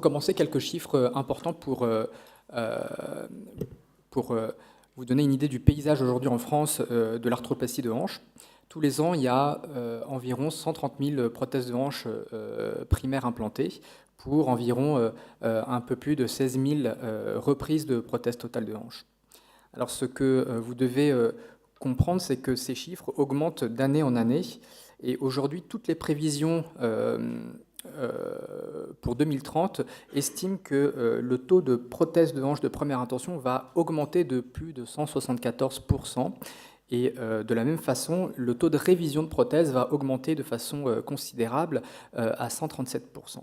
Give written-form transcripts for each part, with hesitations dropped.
commencer, quelques chiffres importants pour vous donner une idée du paysage aujourd'hui en France de l'arthroplastie de hanche. Tous les ans, il y a environ 130 000 prothèses de hanche primaires implantées pour environ un peu plus de 16 000 reprises de prothèses totales de hanche. Alors ce que vous devez comprendre, c'est que ces chiffres augmentent d'année en année. Et aujourd'hui, toutes les prévisions pour 2030 estiment que le taux de prothèses de hanche de première intention va augmenter de plus de 174%. Et de la même façon, le taux de révision de prothèses va augmenter de façon considérable à 137%.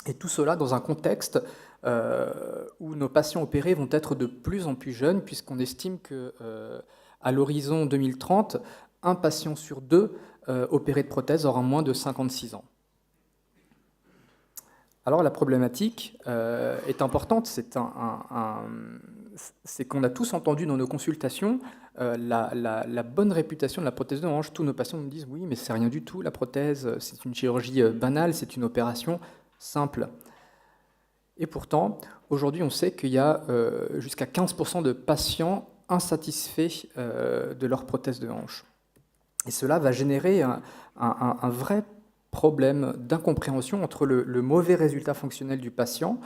Et tout cela dans un contexte où nos patients opérés vont être de plus en plus jeunes, puisqu'on estime qu'à l'horizon 2030, un patient sur deux opéré de prothèse aura moins de 56 ans. Alors la problématique est importante, c'est qu'on a tous entendu dans nos consultations la bonne réputation de la prothèse de hanche. Tous nos patients nous disent « oui, mais c'est rien du tout, la prothèse, c'est une chirurgie banale, c'est une opération simple ». Et pourtant, aujourd'hui, on sait qu'il y a jusqu'à 15% de patients insatisfaits de leur prothèse de hanche. Et cela va générer un vrai problème d'incompréhension entre le mauvais résultat fonctionnel du patient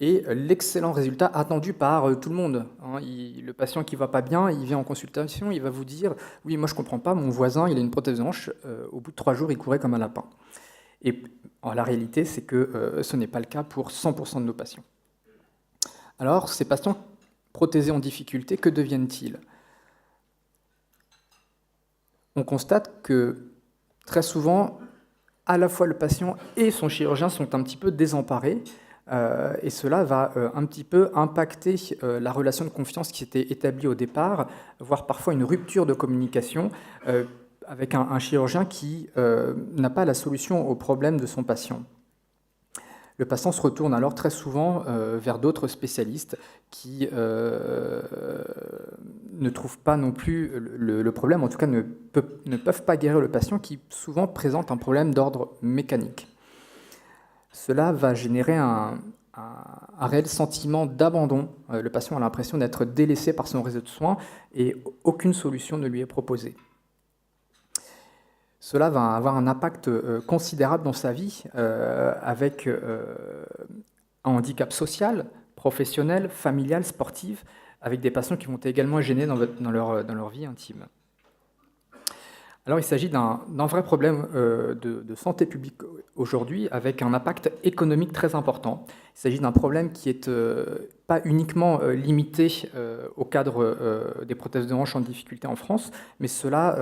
et l'excellent résultat attendu par tout le monde. Le patient qui ne va pas bien, il vient en consultation, il va vous dire « oui, moi je ne comprends pas, mon voisin, il a une prothèse de hanche, au bout de 3 jours, il courait comme un lapin ». Et la réalité, c'est que ce n'est pas le cas pour 100% de nos patients. Alors, ces patients prothésés en difficulté, que deviennent-ils ? On constate que très souvent, à la fois le patient et son chirurgien sont un petit peu désemparés, et cela va un petit peu impacter la relation de confiance qui s'était établie au départ, voire parfois une rupture de communication avec un chirurgien qui n'a pas la solution au problème de son patient. Le patient se retourne alors très souvent vers d'autres spécialistes qui ne trouvent pas non plus le problème, en tout cas ne peuvent pas guérir le patient qui souvent présente un problème d'ordre mécanique. Cela va générer un réel sentiment d'abandon. Le patient a l'impression d'être délaissé par son réseau de soins et aucune solution ne lui est proposée. Cela va avoir un impact considérable dans sa vie, avec un handicap social, professionnel, familial, sportif, avec des patients qui vont également gêner dans leur vie intime. Alors il s'agit d'un vrai problème de santé publique aujourd'hui, avec un impact économique très important. Il s'agit d'un problème qui est pas uniquement limité au cadre des prothèses de hanche en difficulté en France, mais cela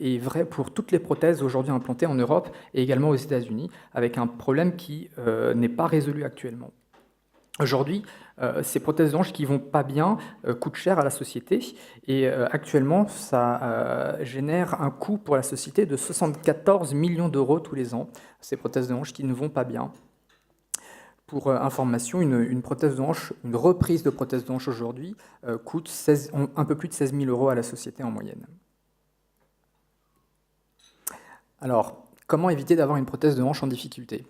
est vrai pour toutes les prothèses aujourd'hui implantées en Europe et également aux États-Unis, avec un problème qui n'est pas résolu actuellement. Aujourd'hui, ces prothèses de hanche qui ne vont pas bien coûtent cher à la société et actuellement, ça génère un coût pour la société de 74 millions d'euros tous les ans, ces prothèses de hanche qui ne vont pas bien. Pour information, une prothèse de hanche, une reprise de prothèse de hanche aujourd'hui coûte un peu plus de 16 000 euros à la société en moyenne. Alors, comment éviter d'avoir une prothèse de hanche en difficulté ?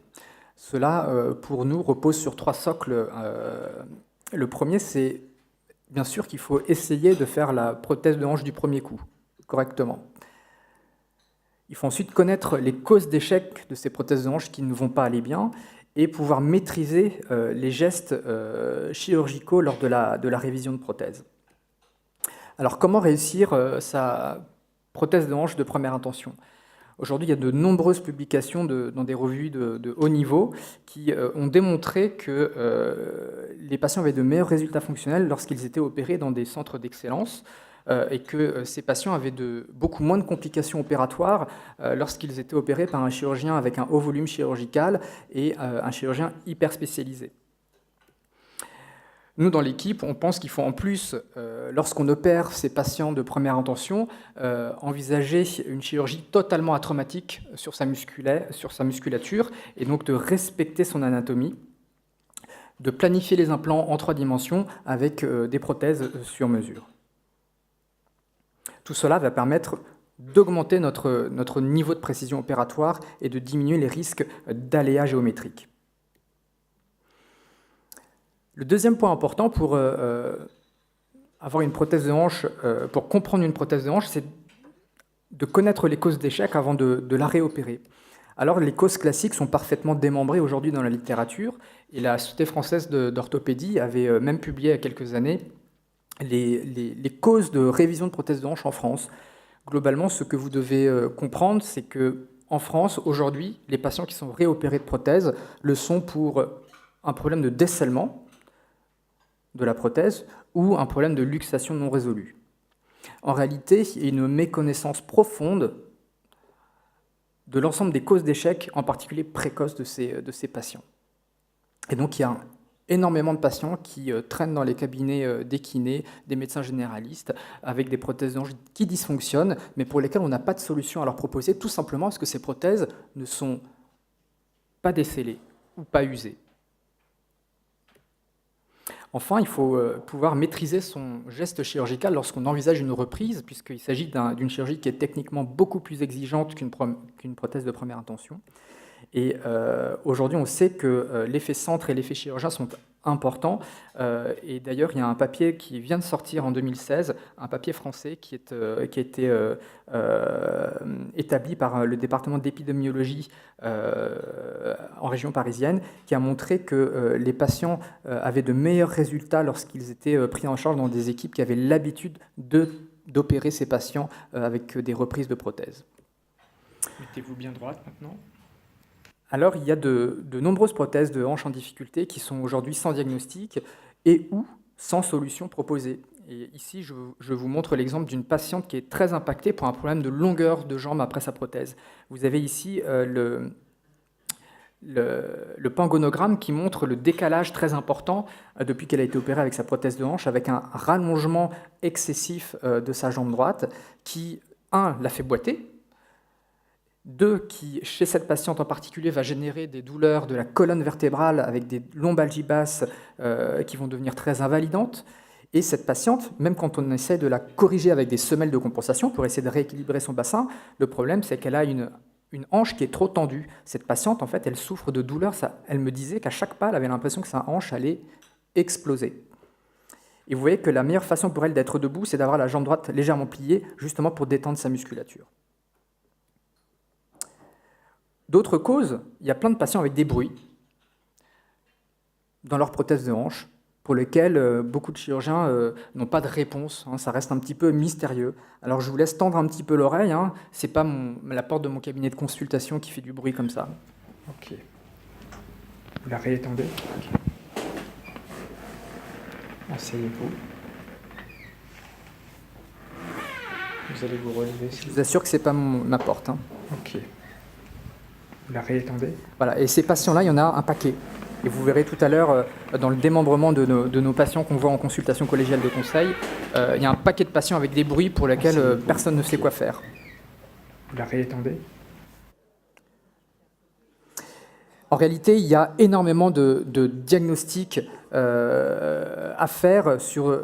Cela, pour nous, repose sur 3 socles. Le premier, c'est bien sûr qu'il faut essayer de faire la prothèse de hanche du premier coup, correctement. Il faut ensuite connaître les causes d'échec de ces prothèses de hanche qui ne vont pas aller bien et pouvoir maîtriser les gestes chirurgicaux lors de la révision de prothèse. Alors, comment réussir sa prothèse de hanche de première intention ? Aujourd'hui, il y a de nombreuses publications dans des revues de haut niveau qui ont démontré que les patients avaient de meilleurs résultats fonctionnels lorsqu'ils étaient opérés dans des centres d'excellence et que ces patients avaient beaucoup moins de complications opératoires lorsqu'ils étaient opérés par un chirurgien avec un haut volume chirurgical et un chirurgien hyper spécialisé. Nous, dans l'équipe, on pense qu'il faut en plus, lorsqu'on opère ces patients de première intention, envisager une chirurgie totalement atraumatique sur sa musculature, et donc de respecter son anatomie, de planifier les implants en 3 dimensions avec des prothèses sur mesure. Tout cela va permettre d'augmenter notre niveau de précision opératoire et de diminuer les risques d'aléas géométriques. Le deuxième point important pour avoir une prothèse de hanche, pour comprendre une prothèse de hanche, c'est de connaître les causes d'échec avant de la réopérer. Alors, les causes classiques sont parfaitement démembrées aujourd'hui dans la littérature, et la Société française d'orthopédie avait même publié il y a quelques années les causes de révision de prothèses de hanche en France. Globalement, ce que vous devez comprendre, c'est qu'en France, aujourd'hui, les patients qui sont réopérés de prothèses le sont pour un problème de descellement de la prothèse ou un problème de luxation non résolu. En réalité, il y a une méconnaissance profonde de l'ensemble des causes d'échec, en particulier précoces de ces patients. Et donc, il y a énormément de patients qui traînent dans les cabinets des kinés, des médecins généralistes, avec des prothèses de hanche qui dysfonctionnent, mais pour lesquelles on n'a pas de solution à leur proposer, tout simplement parce que ces prothèses ne sont pas décellées ou pas usées. Enfin, il faut pouvoir maîtriser son geste chirurgical lorsqu'on envisage une reprise, puisqu'il s'agit d'une chirurgie qui est techniquement beaucoup plus exigeante qu'une prothèse de première intention. Et aujourd'hui, on sait que l'effet centre et l'effet chirurgien sont importants. Et d'ailleurs, il y a un papier qui vient de sortir en 2016, un papier français qui a été établi par le département d'épidémiologie en région parisienne, qui a montré que les patients avaient de meilleurs résultats lorsqu'ils étaient pris en charge dans des équipes qui avaient l'habitude d'opérer ces patients avec des reprises de prothèses. Mettez-vous bien droite maintenant. Alors, il y a de nombreuses prothèses de hanche en difficulté qui sont aujourd'hui sans diagnostic et ou sans solution proposée. Et ici, je vous montre l'exemple d'une patiente qui est très impactée pour un problème de longueur de jambe après sa prothèse. Vous avez ici le pangonogramme qui montre le décalage très important depuis qu'elle a été opérée avec sa prothèse de hanche, avec un rallongement excessif de sa jambe droite qui, l'a fait boiter, 2, qui, chez cette patiente en particulier, va générer des douleurs de la colonne vertébrale avec des lombalgies basses qui vont devenir très invalidantes. Et cette patiente, même quand on essaie de la corriger avec des semelles de compensation pour essayer de rééquilibrer son bassin, le problème, c'est qu'elle a une hanche qui est trop tendue. Cette patiente, en fait, elle souffre de douleurs. Elle me disait qu'à chaque pas, elle avait l'impression que sa hanche allait exploser. Et vous voyez que la meilleure façon pour elle d'être debout, c'est d'avoir la jambe droite légèrement pliée, justement pour détendre sa musculature. D'autres causes, il y a plein de patients avec des bruits dans leur prothèse de hanche, pour lesquels beaucoup de chirurgiens n'ont pas de réponse. Ça reste un petit peu mystérieux. Alors je vous laisse tendre un petit peu l'oreille. C'est pas la porte de mon cabinet de consultation qui fait du bruit comme ça. Ok. Vous la réétendez. Okay. Asseyez-vous. Vous allez vous relever. Je vous assure que c'est pas ma porte. Ok. Vous la réétendez. Voilà. Et ces patients-là, il y en a un paquet. Et vous verrez tout à l'heure, dans le démembrement de nos patients qu'on voit en consultation collégiale de conseil, il y a un paquet de patients avec des bruits pour lesquels personne ne sait quoi faire. Vous la réétendez. En réalité, il y a énormément de diagnostics à faire sur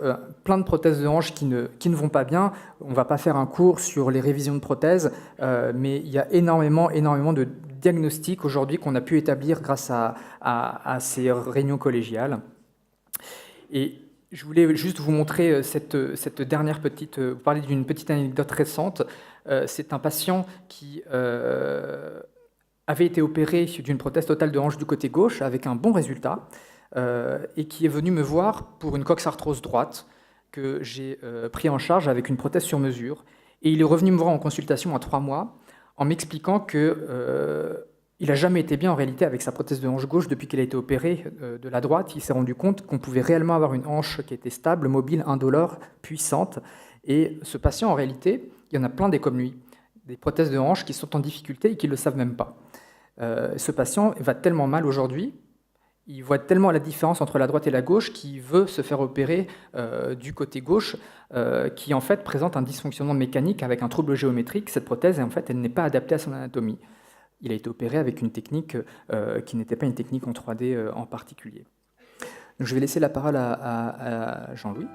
plein de prothèses de hanche qui ne vont pas bien. On ne va pas faire un cours sur les révisions de prothèses, mais il y a énormément de diagnostics aujourd'hui qu'on a pu établir grâce à ces réunions collégiales. Et je voulais juste vous montrer cette dernière petite... vous parler d'une petite anecdote récente. C'est un patient qui avait été opéré d'une prothèse totale de hanche du côté gauche avec un bon résultat et qui est venu me voir pour une coxarthrose droite que j'ai pris en charge avec une prothèse sur mesure. Et il est revenu me voir en consultation à 3 mois en m'expliquant que il n'a jamais été bien en réalité avec sa prothèse de hanche gauche depuis qu'il a été opéré de la droite. Il s'est rendu compte qu'on pouvait réellement avoir une hanche qui était stable, mobile, indolore, puissante. Et ce patient, en réalité, il y en a plein des comme lui, des prothèses de hanche qui sont en difficulté et qui ne le savent même pas. Ce patient va tellement mal aujourd'hui, il voit tellement la différence entre la droite et la gauche qu'il veut se faire opérer du côté gauche, qui en fait présente un dysfonctionnement mécanique avec un trouble géométrique. Cette prothèse, en fait, elle n'est pas adaptée à son anatomie. Il a été opéré avec une technique qui n'était pas une technique en 3D en particulier. Donc, je vais laisser la parole à Jean-Louis.